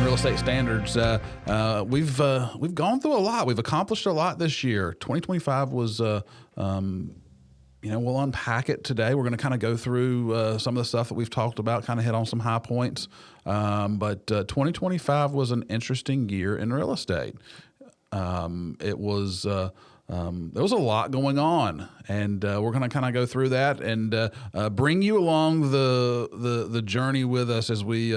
real estate standards. We've gone through a lot. We've accomplished a lot this year. 2025 was, we'll unpack it today. We're going to kind of go through some of the stuff that we've talked about, kind of hit on some high points. But 2025 was an interesting year in real estate. It was. There was a lot going on, and we're going to kind of go through that and bring you along the journey with us as we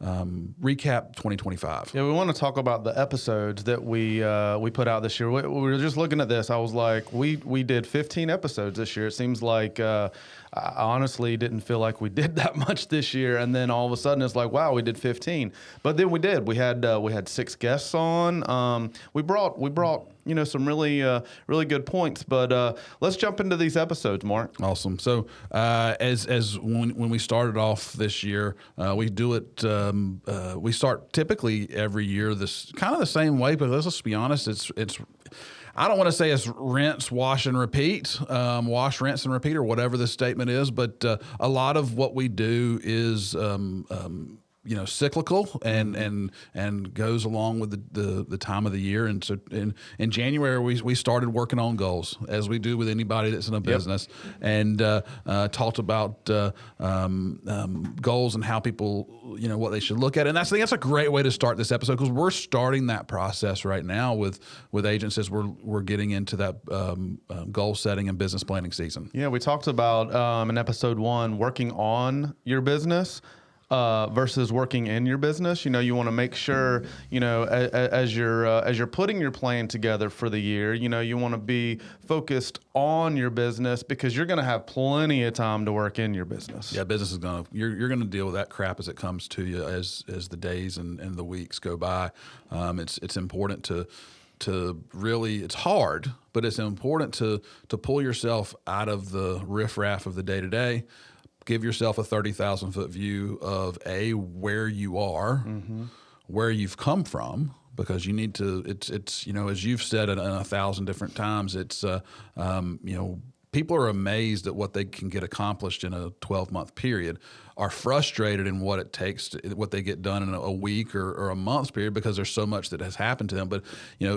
recap 2025. Yeah, we want to talk about the episodes that we put out this year. We were just looking at this. I was like, we did 15 episodes this year. It seems like I honestly didn't feel like we did that much this year, and then all of a sudden it's like, wow, we did 15. But then we did. We had 6 guests on. We brought some really good points. But let's jump into these episodes, Mark. Awesome. So as when we started off this year, we do it. We start typically every year this kind of the same way, but let's just be honest. It's I don't want to say it's rinse, wash, and repeat, wash, rinse, and repeat, or whatever the statement is. But a lot of what we do is cyclical and goes along with the time of the year. And so in January we started working on goals, as we do with anybody that's in a business, and talked about goals and how people, what they should look at. And I think that's a great way to start this episode, because we're starting that process right now with agents as we're getting into that goal setting and business planning season. Yeah, we talked about in episode 1 working on your business versus working in your business. You want to make sure, as you're putting your plan together for the year, you want to be focused on your business, because you're going to have plenty of time to work in your business. Yeah, business is you're going to deal with that crap as it comes to you as the days and the weeks go by. It's important to really, it's hard, but it's important to pull yourself out of the riffraff of the day to day. Give yourself a 30,000-foot view of where you are, where you've come from, because you need to. It's as you've said it 1,000 different times. It's people are amazed at what they can get accomplished in a 12-month period, are frustrated in what it takes what they get done in a week or a month's period, because there's so much that has happened to them. But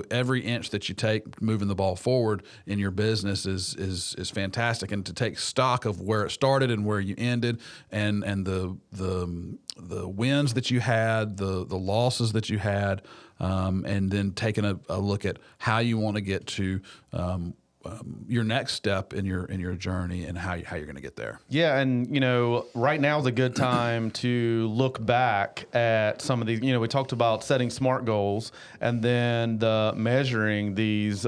every inch that you take moving the ball forward in your business is fantastic, and to take stock of where it started and where you ended, and the wins that you had, the losses that you had, and then taking a look at how you want to get to your next step in your journey, and how you're going to get there. Yeah, and right now is a good time to look back at some of these. We talked about setting SMART goals, and then measuring these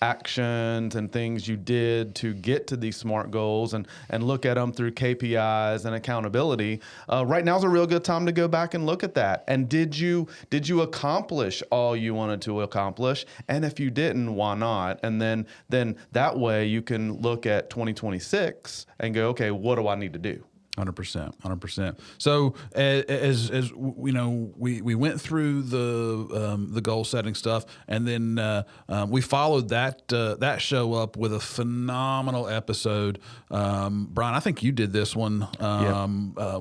actions and things you did to get to these SMART goals, and look at them through KPIs and accountability. Right now is a real good time to go back and look at that. And did you accomplish all you wanted to accomplish? And if you didn't, why not? And then that way you can look at 2026 and go, okay, what do I need to do? 100%. So as we went through the goal setting stuff, and then we followed that show up with a phenomenal episode. Brian, I think you did this one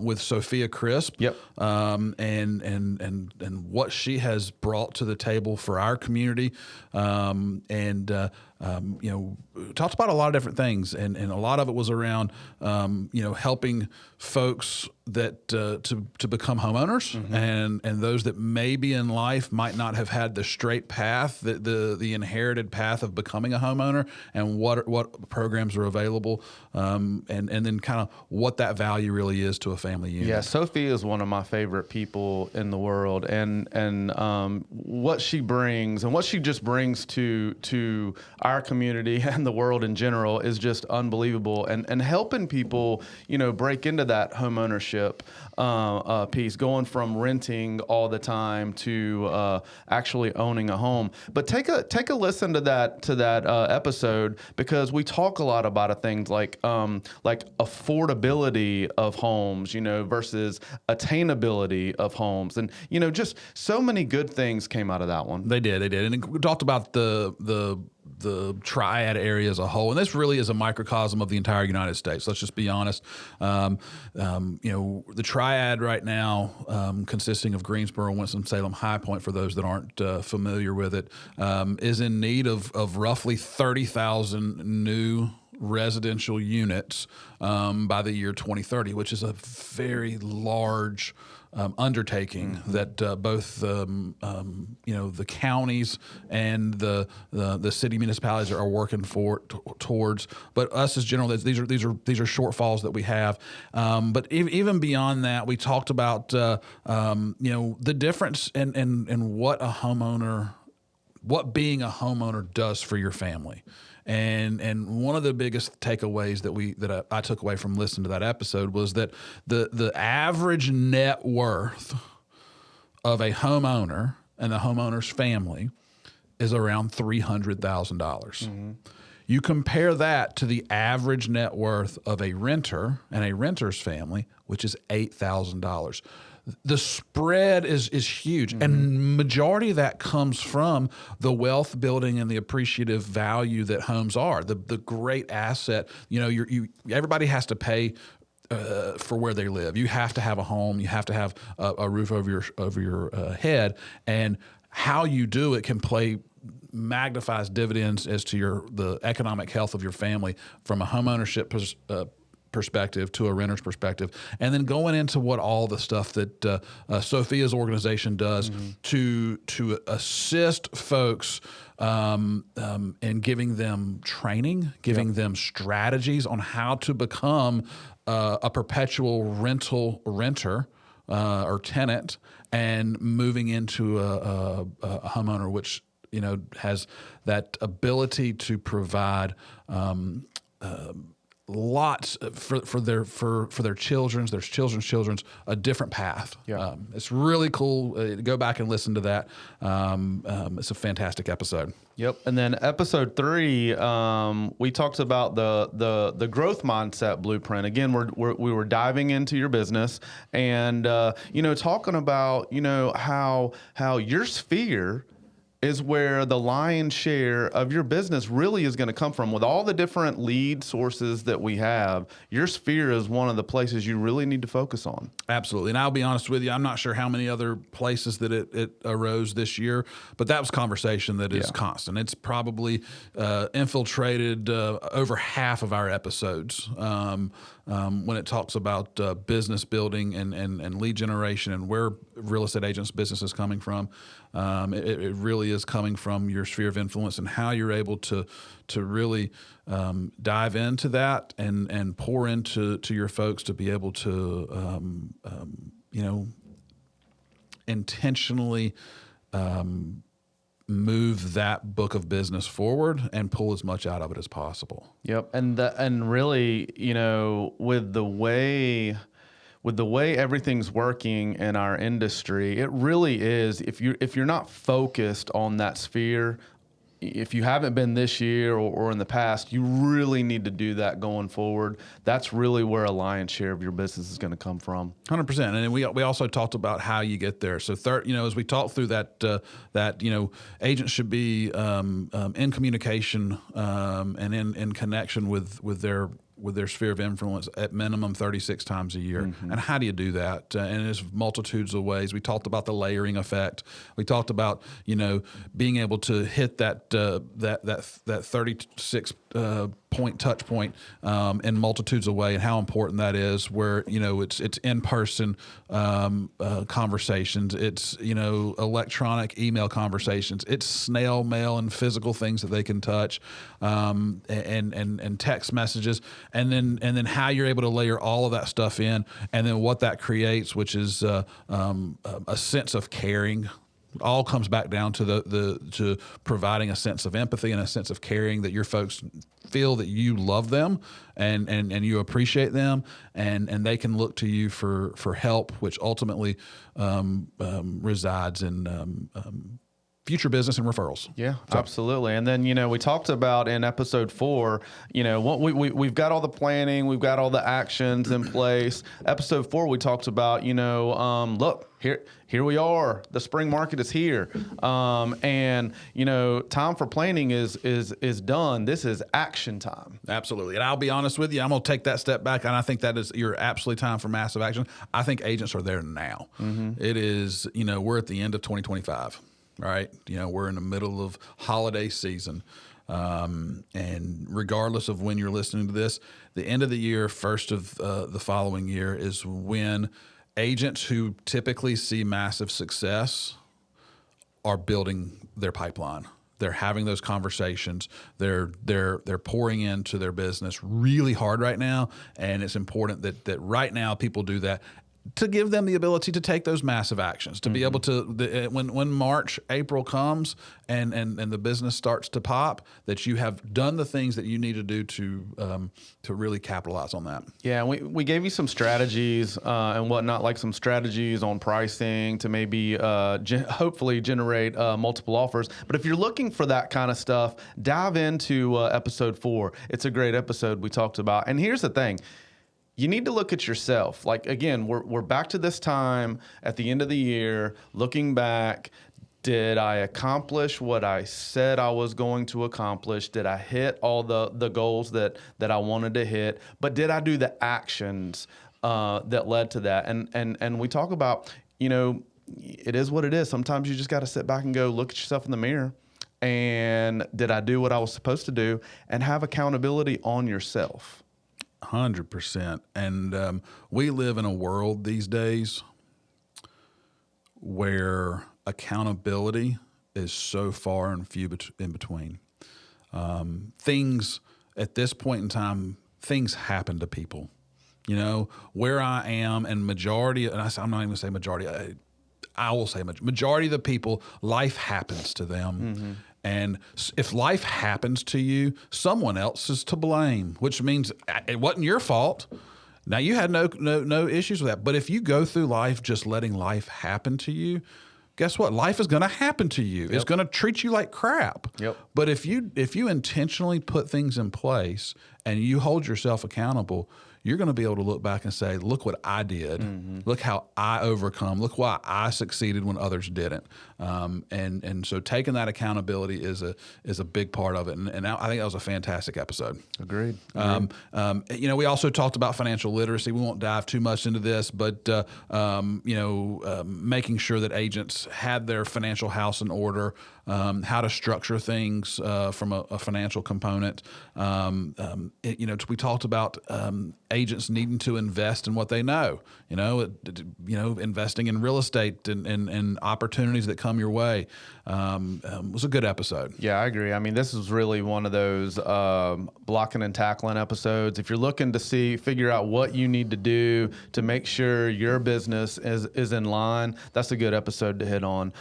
with Sophia Crisp. Yep. And what she has brought to the table for our community, talked about a lot of different things, and a lot of it was around helping folks that to become homeowners, and those that maybe in life might not have had the straight path, the inherited path of becoming a homeowner, and what programs are available, and then kind of what that value really is to a family unit. Yeah, Sophie is one of my favorite people in the world, and what she brings, and what she just brings to our community and the world in general, is just unbelievable, and helping people break into that homeownership piece, going from renting all the time to actually owning a home. But take a listen to that episode, because we talk a lot about things like affordability of homes, versus attainability of homes, and just so many good things came out of that one. They did, and we talked about the the triad area as a whole, and this really is a microcosm of the entire United States. Let's just be honest. The triad right now, consisting of Greensboro, Winston-Salem, High Point, for those that aren't familiar with it, is in need of roughly 30,000 new residential units by the year 2030, which is a very large undertaking that both the counties and the city municipalities are working towards. But us as general, these are shortfalls that we have. But even beyond that, we talked about the difference in what being a homeowner does for your family. And one of the biggest takeaways that I took away from listening to that episode was that the average net worth of a homeowner and the homeowner's family is around $300,000. Mm-hmm. You compare that to the average net worth of a renter and a renter's family, which is $8,000. The spread is huge, mm-hmm. and majority of that comes from the wealth building and the appreciative value that homes are. The great asset. Everybody has to pay for where they live. You have to have a home. You have to have a roof over your head, and how you do it can magnifies dividends as to the economic health of your family from a homeownership perspective to a renter's perspective, and then going into what all the stuff that Sophia's organization does mm-hmm. to assist folks in giving them training, giving them strategies on how to become a perpetual renter or tenant, and moving into a homeowner, which has that ability to provide lots for their children's a different path. Yeah. It's really cool. Go back and listen to that. It's a fantastic episode. Yep. And then episode 3, we talked about the growth mindset blueprint. Again, we were diving into your business and talking about how your sphere is where the lion's share of your business really is going to come from. With all the different lead sources that we have, your sphere is one of the places you really need to focus on. Absolutely. And I'll be honest with you, I'm not sure how many other places that it arose this year, but that was conversation that is constant. It's probably infiltrated over half of our episodes when it talks about business building and lead generation and where real estate agents' business is coming from. It really is coming from your sphere of influence and how you're able to really dive into that and pour into your folks to be able to intentionally move that book of business forward and pull as much out of it as possible. Yep, and really, with the way everything's working in our industry, it really is. If you're not focused on that sphere, if you haven't been this year or in the past, you really need to do that going forward. That's really where a lion's share of your business is going to come from. 100%. And then we also talked about how you get there. So as we talked through that agents should be in communication and in connection with their sphere of influence at minimum 36 times a year. Mm-hmm. And how do you do that? And there's multitudes of ways. We talked about the layering effect. We talked about, being able to hit that 36 point touch point in multitudes of ways, and how important that is, where it's in-person conversations, it's electronic email conversations, it's snail mail and physical things that they can touch, and text messages, and then how you're able to layer all of that stuff in, and then what that creates, which is a sense of caring. All comes back down to to providing a sense of empathy and a sense of caring, that your folks feel that you love them and you appreciate them, and they can look to you for help, which ultimately resides in future business and referrals. Yeah, absolutely. And then, we talked about in episode 4, what we've got all the planning, we've got all the actions in place. Episode 4, we talked about, look, here we are. The spring market is here. And time for planning is done. This is action time. Absolutely. And I'll be honest with you, I'm going to take that step back, and I think that is you're absolutely time for massive action. I think agents are there now. It is, we're at the end of 2025, right? We're in the middle of holiday season. And regardless of when you're listening to this, the end of the year, first of the following year is when agents who typically see massive success are building their pipeline. They're having those conversations. They're pouring into their business really hard right now, and it's important that right now people do that to give them the ability to take those massive actions, to be able to when March, April comes and the business starts to pop, that you have done the things that you need to do to really capitalize on that. Yeah, we gave you some strategies and whatnot, like some strategies on pricing to maybe hopefully generate multiple offers. But if you're looking for that kind of stuff, dive into episode 4. It's a great episode we talked about. And here's the thing. You need to look at yourself. Like, again, we're back to this time at the end of the year, looking back. Did I accomplish what I said I was going to accomplish? Did I hit all the goals that I wanted to hit? But did I do the actions that led to that? And we talk about, it is what it is. Sometimes you just got to sit back and go look at yourself in the mirror. And did I do what I was supposed to do? And have accountability on yourself. 100%. And we live in a world these days where accountability is so far and few in between. Things at this point in time, things happen to people. Where I am, and majority, and I'm not even going to say majority, I will say majority of the people, life happens to them. And if life happens to you, someone else is to blame, which means it wasn't your fault. Now, you had no issues with that. But if you go through life just letting life happen to you, guess what? Life is going to happen to you. Yep. It's going to treat you like crap. Yep. But if you intentionally put things in place and you hold yourself accountable, you're going to be able to look back and say, look what I did. Look how I overcome. Look why I succeeded when others didn't. And so taking that accountability is a big part of it. And I think that was a fantastic episode. Agreed. We also talked about financial literacy. We won't dive too much into this, but making sure that agents had their financial house in order, how to structure things from a financial component. We talked about agents needing to invest in what they know. Investing in real estate and opportunities that come your way. Was a good episode. Yeah, I agree. I mean, this is really one of those blocking and tackling episodes. If you're looking to figure out what you need to do to make sure your business is in line, that's a good episode to hit on.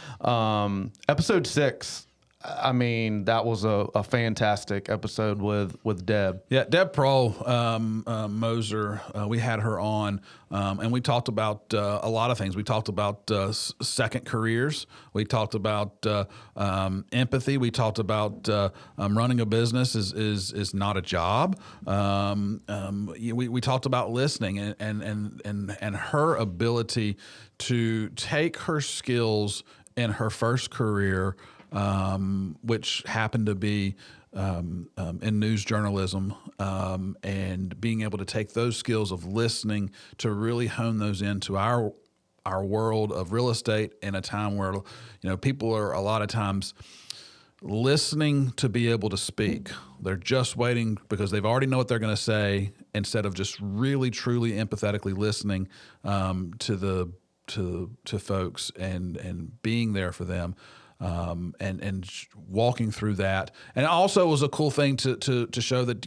Episode 6. I mean, that was a fantastic episode with Deb. Yeah, Deb Prohl Moser, we had her on, and we talked about a lot of things. We talked about second careers. We talked about empathy. We talked about running a business is not a job. We talked about listening and her ability to take her skills in her first career, which happened to be in news journalism, and being able to take those skills of listening to really hone those into our world of real estate in a time where people are a lot of times listening to be able to speak. They're just waiting because they've already know what they're going to say, instead of just really truly empathetically listening to folks and being there for them. And walking through that. And it also was a cool thing to show that,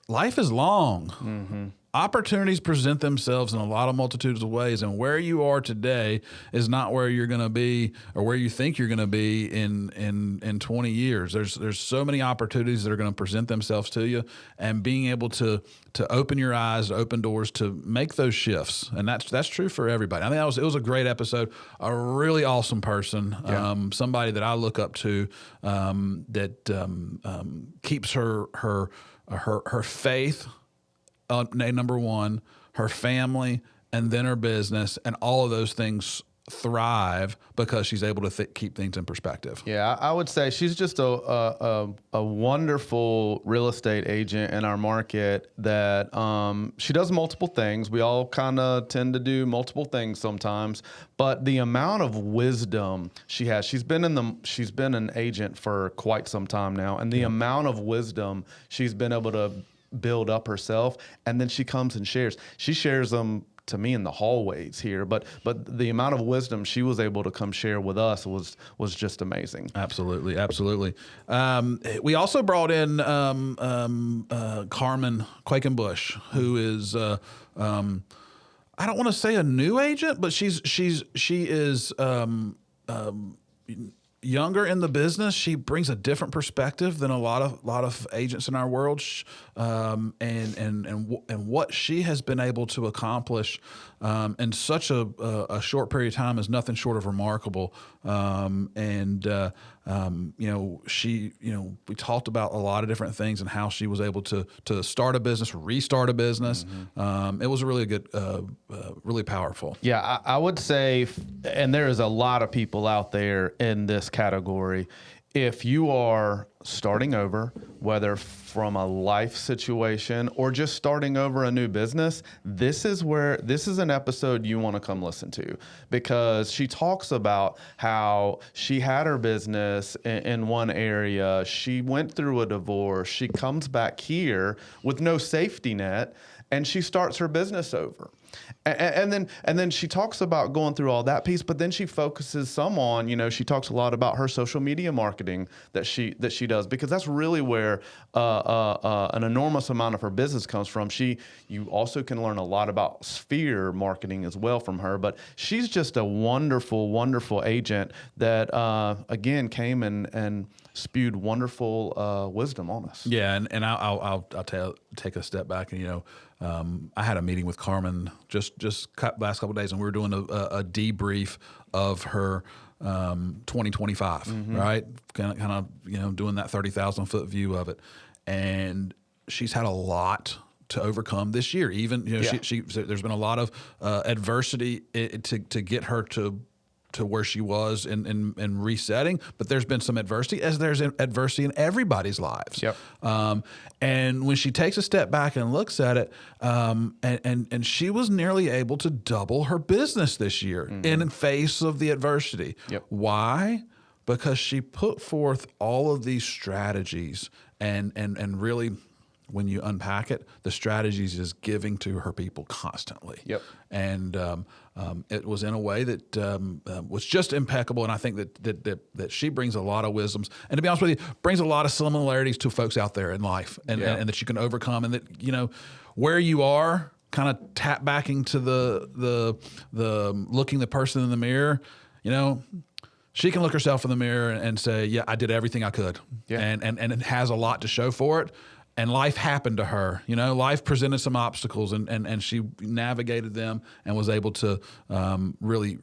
life is long. opportunities present themselves in a lot of multitudes of ways, and where you are today is not where you're going to be or where you think you're going to be in 20 years. There's so many opportunities that are going to present themselves to you, and being able to open your eyes, open doors to make those shifts, and that's true for everybody. I think it was a great episode, a really awesome person, somebody that I look up to, that keeps her faith number one, her family, and then her business, and all of those things thrive because she's able to keep things in perspective. Yeah, I would say she's just a wonderful real estate agent in our market that she does multiple things. We all kind of tend to do multiple things sometimes, but the amount of wisdom she has, she's been an agent for quite some time now, and the amount of wisdom she's been able to build up herself, and then she comes and shares. She shares them to me in the hallways here, but the amount of wisdom she was able to come share with us was just amazing. Absolutely. We also brought in Carmen Quakenbush, who is I don't want to say a new agent, but she is younger in the business. She brings a different perspective than a lot of agents in our world, and what she has been able to accomplish in such a short period of time is nothing short of remarkable. We talked about a lot of different things and how she was able to start a business, restart a business. It was really good, really powerful. Yeah, I would say, and there is a lot of people out there in this category. If you are starting over, whether from a life situation or just starting over a new business, this is an episode you want to come listen to, because she talks about how she had her business in one area. She went through a divorce. She comes back here with no safety net, and she starts her business over. And then she talks about going through all that piece, but then she focuses some on, she talks a lot about her social media marketing that she does, because that's really where an enormous amount of her business comes from. You also can learn a lot about sphere marketing as well from her, but she's just a wonderful, wonderful agent that again came and spewed wonderful wisdom on us. Yeah, and I'll take a step back, and I had a meeting with Carmen just last couple of days, and we were doing a debrief of her 2025, right? Kind of doing that 30,000-foot view of it, and she's had a lot to overcome this year. Even there's been a lot of adversity to get her to where she was in resetting, but there's been some adversity, as there's adversity in everybody's lives. Yep. And when she takes a step back and looks at it, and she was nearly able to double her business this year in face of the adversity. Yep. Why? Because she put forth all of these strategies and really, when you unpack it, the strategies is giving to her people constantly. Yep. And it was in a way that was just impeccable. And I think that she brings a lot of wisdoms, and to be honest with you, brings a lot of similarities to folks out there in life, and that you can overcome, and that, where you are, kind of tap back into the looking the person in the mirror, she can look herself in the mirror and say, yeah, I did everything I could. Yeah. And it has a lot to show for it. And life happened to her. Life presented some obstacles, and she navigated them and was able to really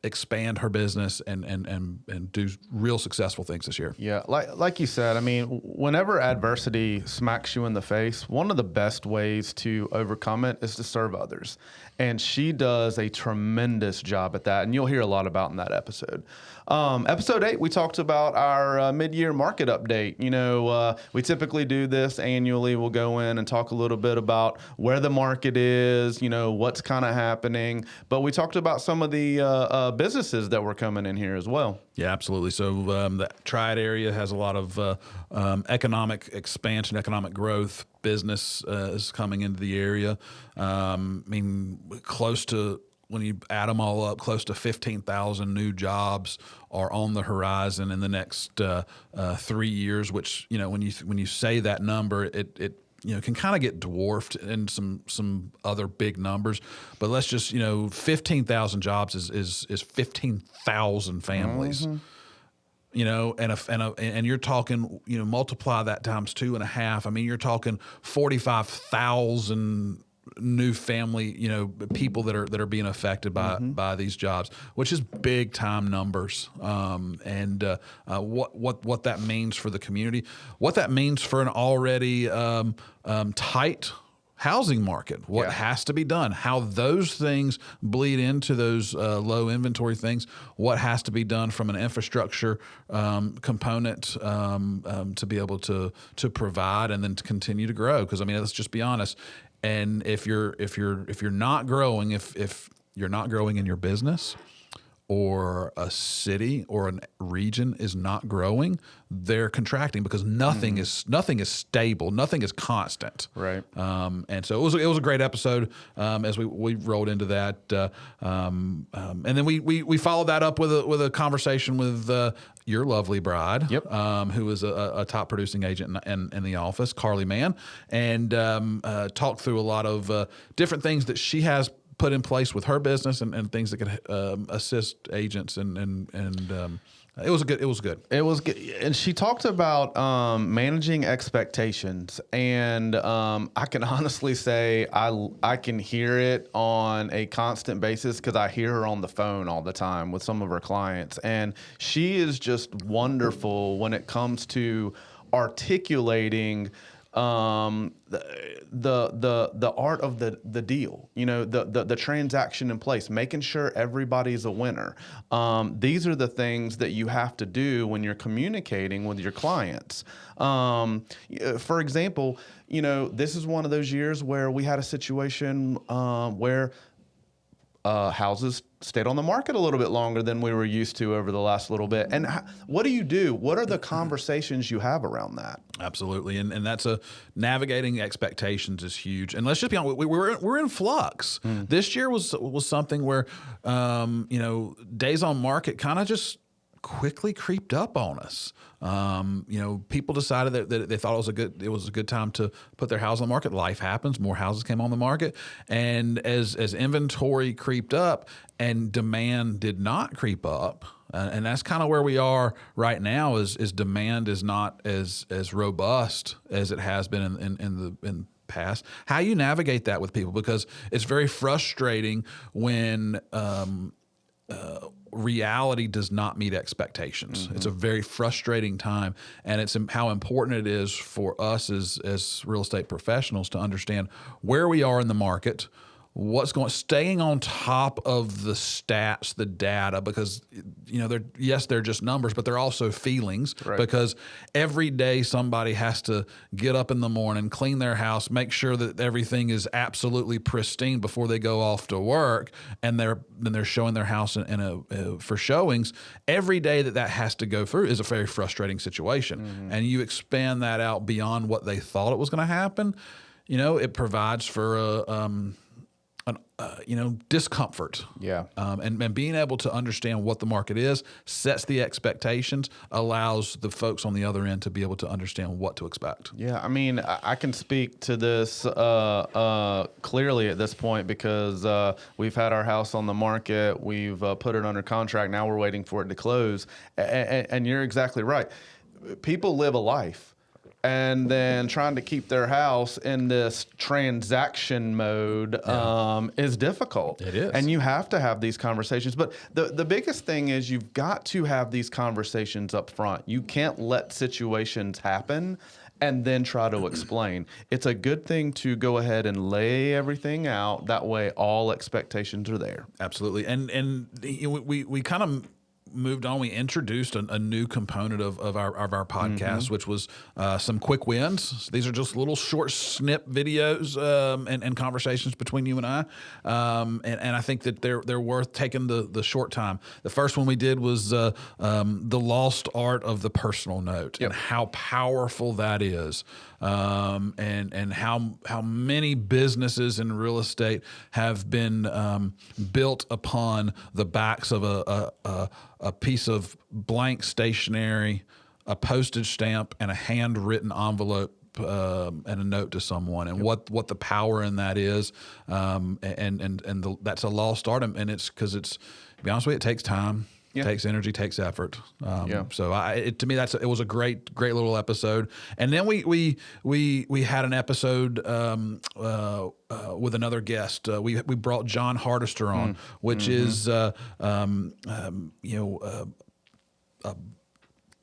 expand her business and do real successful things this year. Yeah, like you said, whenever adversity smacks you in the face, one of the best ways to overcome it is to serve others. And she does a tremendous job at that, and you'll hear a lot about in that episode. Episode 8, we talked about our mid-year market update. We typically do this annually. We'll go in and talk a little bit about where the market is, what's kind of happening. But we talked about some of the businesses that were coming in here as well. Yeah, absolutely. So the Triad area has a lot of economic expansion, economic growth. Business is coming into the area. Close to, when you add them all up, close to 15,000 new jobs are on the horizon in the next 3 years. Which, when you say that number, it can kind of get dwarfed in some other big numbers, but let's just 15,000 jobs is 15,000 families. And you're talking, multiply that times 2.5. I mean, you're talking 45,000 new family, people that are being affected by these jobs, which is big time numbers. What that means for the community, what that means for an already tight housing market, what has to be done, how those things bleed into those low inventory things, what has to be done from an infrastructure component to be able to provide and then to continue to grow. Because I mean, let's just be honest. And if you're not growing, if you're not growing in your business, or a city or a region is not growing, they're contracting because nothing is stable, nothing is constant. Right. And so it was a great episode as we rolled into that, and then we followed that up with a conversation with your lovely bride, who is a top producing agent in the office, Carly Mann, and talked through a lot of different things that she has put in place with her business and things that could assist agents and it was good. It was good. And she talked about managing expectations, and I can honestly say I can hear it on a constant basis because I hear her on the phone all the time with some of her clients, and she is just wonderful when it comes to articulating the art of the deal, the transaction in place, making sure everybody's a winner. These are the things that you have to do when you're communicating with your clients. For example, this is one of those years where we had a situation where houses stayed on the market a little bit longer than we were used to over the last little bit. And what do you do? What are the conversations you have around that? Absolutely. And that's navigating expectations is huge. And let's just be honest, we're in flux. This year was something where, days on market kind of just quickly creeped up on us. People decided that they thought it was a good time to put their house on the market. Life happens, more houses came on the market, and as inventory creeped up and demand did not creep up, and that's kind of where we are right now. Is demand is not as robust as it has been in the past. How you navigate that with people, because it's very frustrating when reality does not meet expectations. It's a very frustrating time, and it's how important it is for us as real estate professionals to understand where we are in the market, staying on top of the stats, the data, because they're just numbers, but they're also feelings. Right. Because every day somebody has to get up in the morning, clean their house, make sure that everything is absolutely pristine before they go off to work, and they're showing their house for showings. Every day that has to go through is a very frustrating situation, and you expand that out beyond what they thought it was going to happen. It provides for discomfort. Yeah. And being able to understand what the market is, sets the expectations, allows the folks on the other end to be able to understand what to expect. Yeah. I mean, I can speak to this clearly at this point because we've had our house on the market. We've put it under contract. Now we're waiting for it to close. And you're exactly right. People live a life. And then trying to keep their house in this transaction mode is difficult. It is. And you have to have these conversations. But the biggest thing is you've got to have these conversations up front. You can't let situations happen and then try to explain. It's a good thing to go ahead and lay everything out. That way all expectations are there. Absolutely. And we kind of moved on. We introduced a new component of our podcast, which was some quick wins. These are just little short snip videos and conversations between you and I. And I think that they're worth taking the short time. The first one we did was the lost art of the personal note, and how powerful that is. And how many businesses in real estate have been built upon the backs of a piece of blank stationery, a postage stamp, and a handwritten envelope and a note to someone, and what the power in that is, that's a lost art, and it's because to be honest with you, it takes time. Yeah. Takes energy, takes effort. Yeah. So to me, it was a great little episode. And then we had an episode with another guest. We brought John Hardister on, which is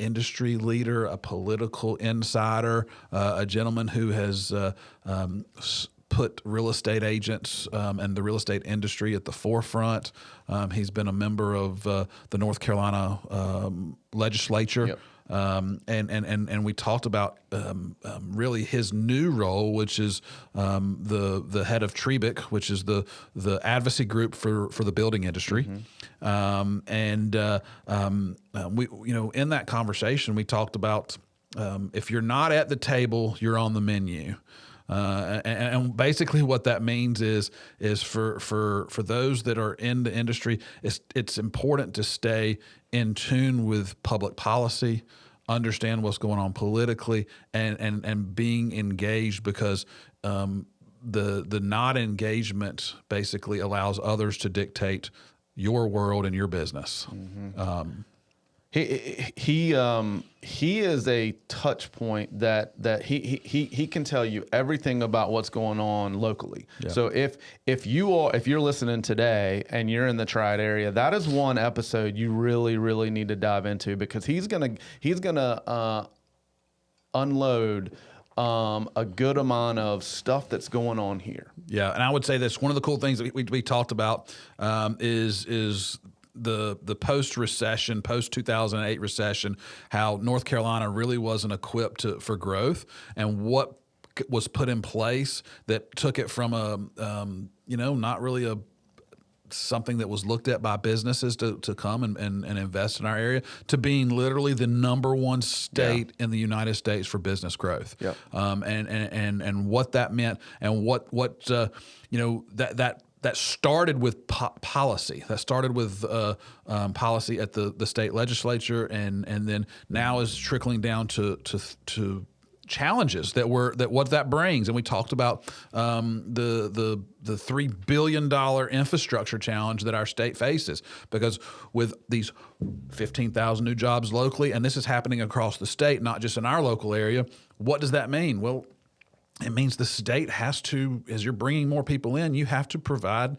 industry leader, a political insider, a gentleman who has put real estate agents and the real estate industry at the forefront. He's been a member of the North Carolina legislature. Yep. And we talked about really his new role, which is the head of TREBIC, which is the advocacy group for the building industry. We in that conversation we talked about if you're not at the table, you're on the menu. And basically what that means is for those that are in the industry, it's important to stay in tune with public policy, understand what's going on politically, and being engaged, because the not engagement basically allows others to dictate your world and your business. He is a touch point that he can tell you everything about what's going on locally. Yeah. So if you're listening today and you're in the Triad area, that is one episode you really need to dive into, because he's gonna unload a good amount of stuff that's going on here. Yeah, and I would say this, one of the cool things that we talked about is the post-recession, post-2008 recession, how North Carolina really wasn't equipped for growth, and what was put in place that took it from not really something that was looked at by businesses to come and invest in our area, to being literally the number one state in the United States for business growth. Yep. And what that meant, and that started with policy. That started with policy at the state legislature, and then now is trickling down to challenges what that brings. And we talked about the $3 billion infrastructure challenge that our state faces, because with these 15,000 new jobs locally, and this is happening across the state, not just in our local area. What does that mean? Well, it means the state has to, as you're bringing more people in, you have to provide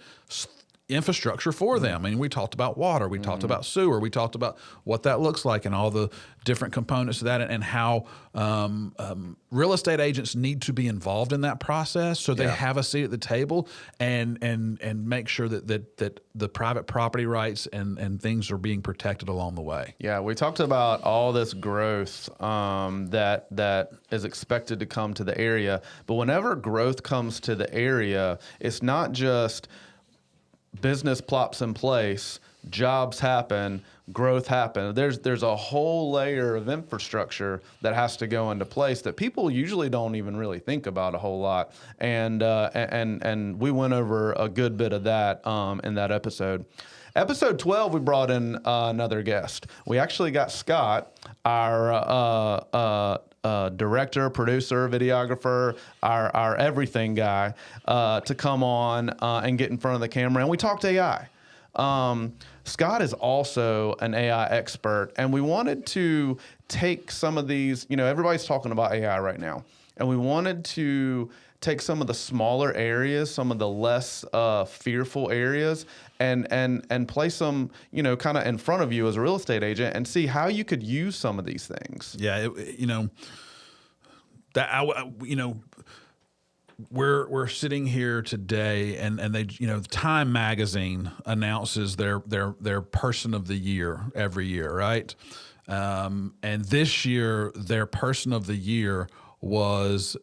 infrastructure for them. I mean, we talked about water, we talked about sewer, we talked about what that looks like and all the different components of that, and how real estate agents need to be involved in that process, so they have a seat at the table, and make sure that the private property rights and things are being protected along the way. Yeah, we talked about all this growth that is expected to come to the area, but whenever growth comes to the area, it's not just business plops in place, jobs happen, growth happen. There's a whole layer of infrastructure that has to go into place that people usually don't even really think about a whole lot. And we went over a good bit of that in that episode. Episode 12, we brought in another guest. We actually got Scott, our director, producer, videographer, our everything guy, to come on and get in front of the camera. And we talked AI. Scott is also an AI expert, and we wanted to take some of these, everybody's talking about AI right now, and we wanted to take some of the smaller areas, some of the less fearful areas, and place them, kind of in front of you as a real estate agent, and see how you could use some of these things. Yeah, we're sitting here today, and they, Time Magazine announces their person of the year every year, right? And this year, their person of the year was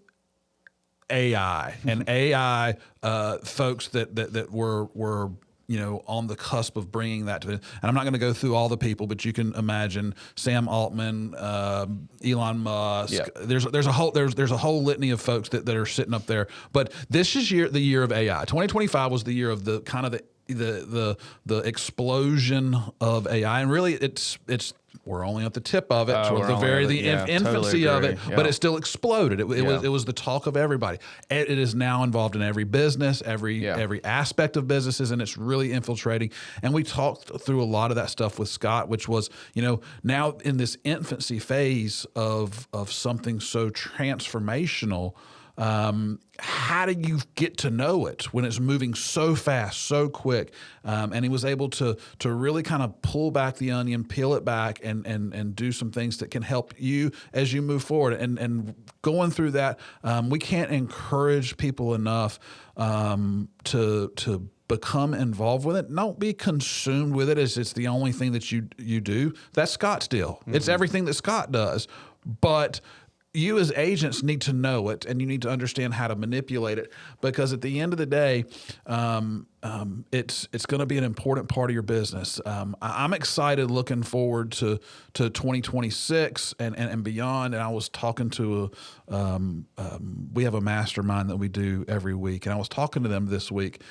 AI, and AI folks that were on the cusp of bringing that to the, and I'm not going to go through all the people, but you can imagine Sam Altman, Elon Musk. Yeah. There's a whole litany of folks that are sitting up there. But this is the year of AI. 2025 was the year of the kind of the explosion of AI, and really it's we're only at the tip of it, We're the only very at the yeah, infancy totally of it, agree. but Yeah. it still exploded. Yeah. It was the talk of everybody. It is now involved in every business, Yeah. every aspect of businesses, and it's really infiltrating. And we talked through a lot of that stuff with Scott, which was, now in this infancy phase of something so transformational. How do you get to know it when it's moving so fast, so quick? And he was able to really kind of pull back the onion, peel it back, and do some things that can help you as you move forward. And going through that, we can't encourage people enough to become involved with it. Don't be consumed with it as it's the only thing that you do. That's Scott's deal. It's everything that Scott does, but you as agents need to know it, and you need to understand how to manipulate it, because at the end of the day, it's going to be an important part of your business. I'm excited, looking forward to 2026 and beyond. And I was talking to we have a mastermind that we do every week, and I was talking to them this week,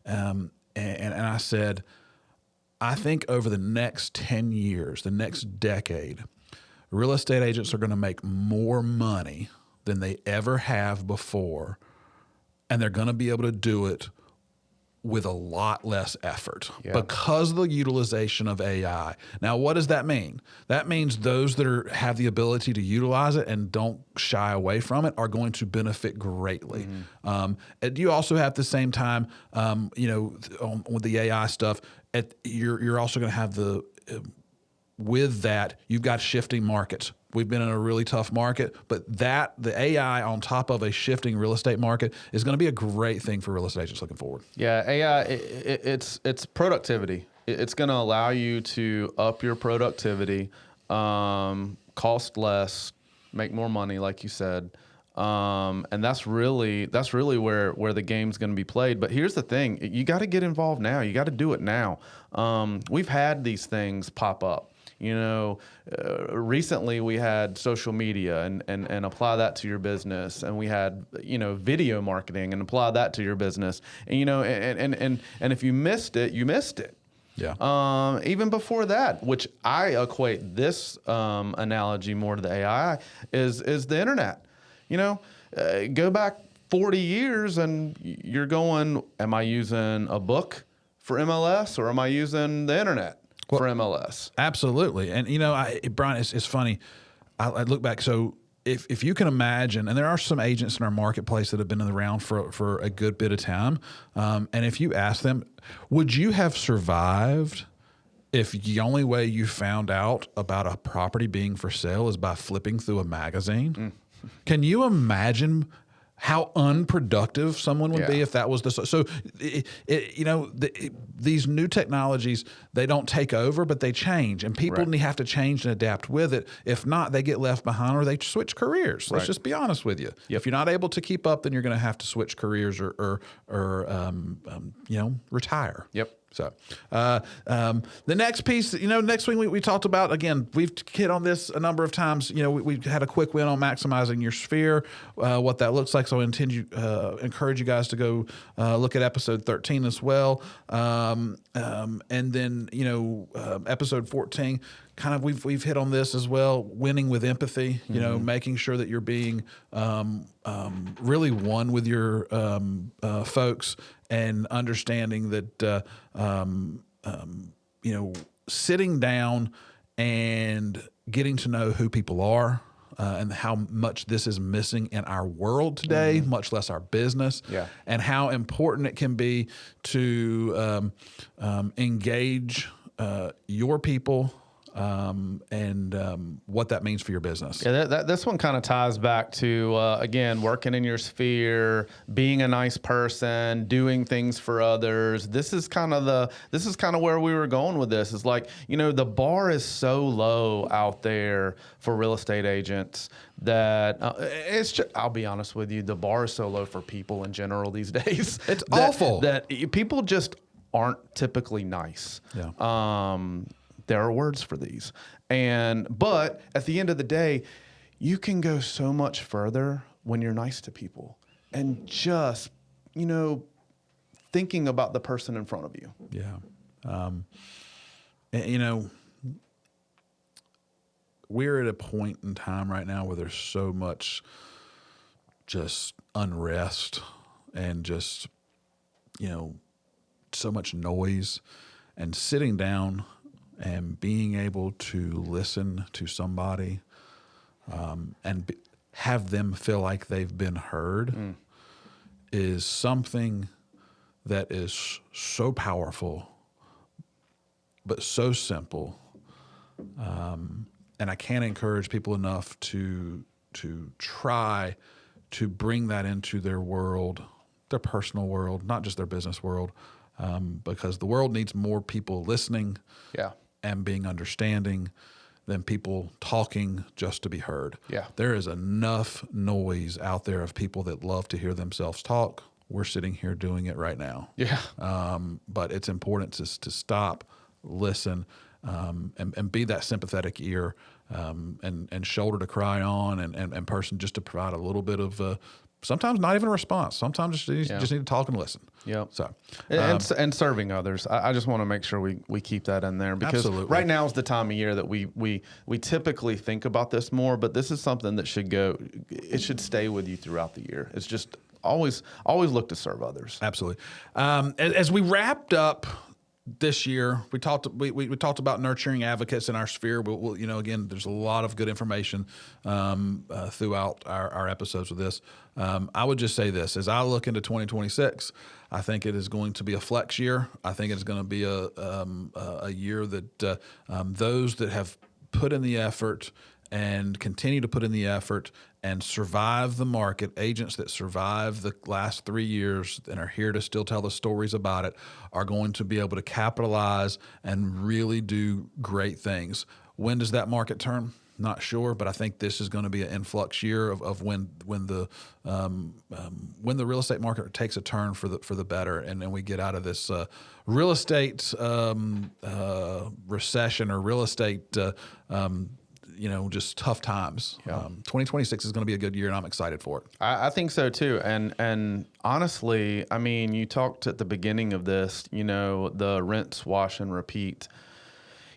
and I said, I think over the next 10 years, the next decade, real estate agents are going to make more money than they ever have before, and they're going to be able to do it with a lot less effort because of the utilization of AI. Now, what does that mean? That means those that have the ability to utilize it and don't shy away from it are going to benefit greatly. And you also have at the same time, with the AI stuff, you're also going to have with that, you've got shifting markets. We've been in a really tough market, but the AI on top of a shifting real estate market is going to be a great thing for real estate agents looking forward. Yeah, AI, it's productivity. It's going to allow you to up your productivity, cost less, make more money, like you said. And that's really where the game's going to be played. But here's the thing: you got to get involved now. You got to do it now. We've had these things pop up. Recently we had social media and apply that to your business, and we had video marketing and apply that to your business. And and if you missed it, you missed it. Yeah. Even before that, which I equate this analogy more to the AI, is the internet. Go back 40 years and you're going, am I using a book for MLS or am I using the internet for MLS? Absolutely. And, Brian, it's funny. I look back. So if you can imagine, and there are some agents in our marketplace that have been around for a good bit of time. And if you ask them, would you have survived if the only way you found out about a property being for sale is by flipping through a magazine? Can you imagine how unproductive someone would be if that was these new technologies, they don't take over, but they change, and people have to change and adapt with it. If not, they get left behind or they switch careers. Let's just be honest with you. If you're not able to keep up, then you're going to have to switch careers or retire. Yep. So the next piece, next week we talked about, again, we've hit on this a number of times. We had a quick win on maximizing your sphere, what that looks like. So I encourage you guys to go look at episode 13 as well. And then, episode 14, kind of we've hit on this as well, winning with empathy, making sure that you're being really one with your folks, and understanding that sitting down and getting to know who people are, and how much this is missing in our world today, much less our business, and how important it can be to engage your people, and what that means for your business. Yeah, this one kind of ties back to, again, working in your sphere, being a nice person, doing things for others. This is kind of where we were going with this. Is like, the bar is so low out there for real estate agents that it's just, I'll be honest with you, the bar is so low for people in general these days. It's awful. That people just aren't typically nice. Yeah. There are words for these. But at the end of the day, you can go so much further when you're nice to people and just, thinking about the person in front of you. Yeah. we're at a point in time right now where there's so much just unrest and just, so much noise, and sitting down and being able to listen to somebody have them feel like they've been heard is something that is so powerful, but so simple. And I can't encourage people enough to try to bring that into their world, their personal world, not just their business world, because the world needs more people listening and being understanding than people talking just to be heard. Yeah. There is enough noise out there of people that love to hear themselves talk. We're sitting here doing it right now. Yeah. But it's important to stop, listen, and be that sympathetic ear, and shoulder to cry on, and person just to provide a little bit of sometimes not even a response. Sometimes just need to talk and listen. Yeah. So and serving others. I just want to make sure we keep that in there, because Absolutely. right now is the time of year that we typically think about this more, but this is something that should stay with you throughout the year. It's just always look to serve others. Absolutely. As we wrapped up this year, we talked about nurturing advocates in our sphere. We'll again, there's a lot of good information throughout our episodes with this. I would just say this: as I look into 2026, I think it is going to be a flex year. I think it's going to be a year that those that have put in the effort and continue to put in the effort and survive the market, agents that survive the last 3 years and are here to still tell the stories about it, are going to be able to capitalize and really do great things. When does that market turn? Not sure, but I think this is going to be an influx year of when the real estate market takes a turn for the better, and then we get out of this real estate recession or real estate just tough times. 2026 is going to be a good year, and I'm excited for it. I think so too. And honestly, I mean, you talked at the beginning of this, the rinse, wash, and repeat.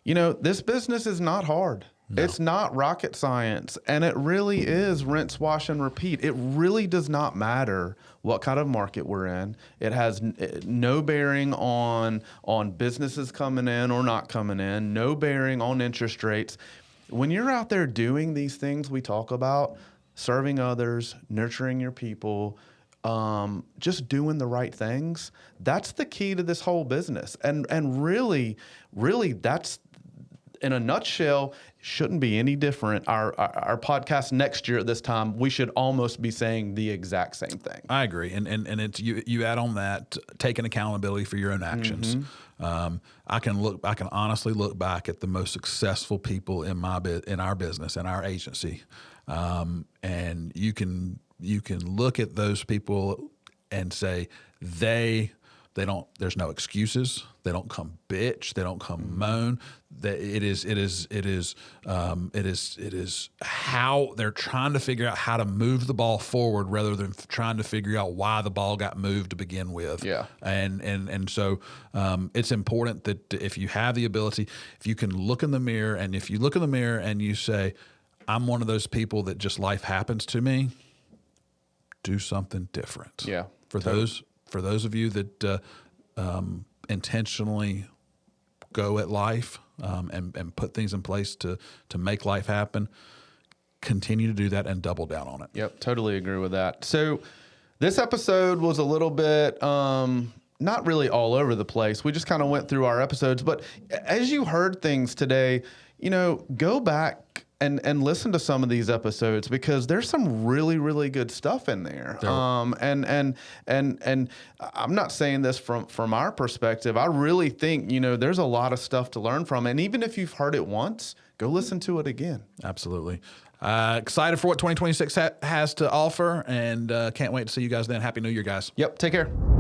This business is not hard. No. It's not rocket science, and it really is rinse, wash, and repeat. It really does not matter what kind of market we're in. It has no bearing on businesses coming in or not coming in, no bearing on interest rates. When you're out there doing these things we talk about, serving others, nurturing your people, just doing the right things, that's the key to this whole business. And really, that's, in a nutshell, shouldn't be any different. Our podcast next year at this time, we should almost be saying the exact same thing. I agree, and it's you add on that taking accountability for your own actions. Mm-hmm. I can honestly look back at the most successful people in our business, in our agency, and you can look at those people and say they don't. There's no excuses. They don't come bitch. They don't come moan. It is how they're trying to figure out how to move the ball forward rather than trying to figure out why the ball got moved to begin with. Yeah. And so it's important that if you have the ability, if you can look in the mirror, and if you look in the mirror and you say, I'm one of those people that just life happens to me, do something different. Yeah. For those of you that intentionally go at life and put things in place to make life happen, continue to do that and double down on it. Yep, totally agree with that. So this episode was a little bit not really all over the place. We just kind of went through our episodes. But as you heard things today, go back and listen to some of these episodes, because there's some really, really good stuff in there. And I'm not saying this from our perspective. I really think, there's a lot of stuff to learn from. And even if you've heard it once, go listen to it again. Absolutely. Excited for what 2026 has to offer, and can't wait to see you guys then. Happy New Year, guys. Yep. Take care.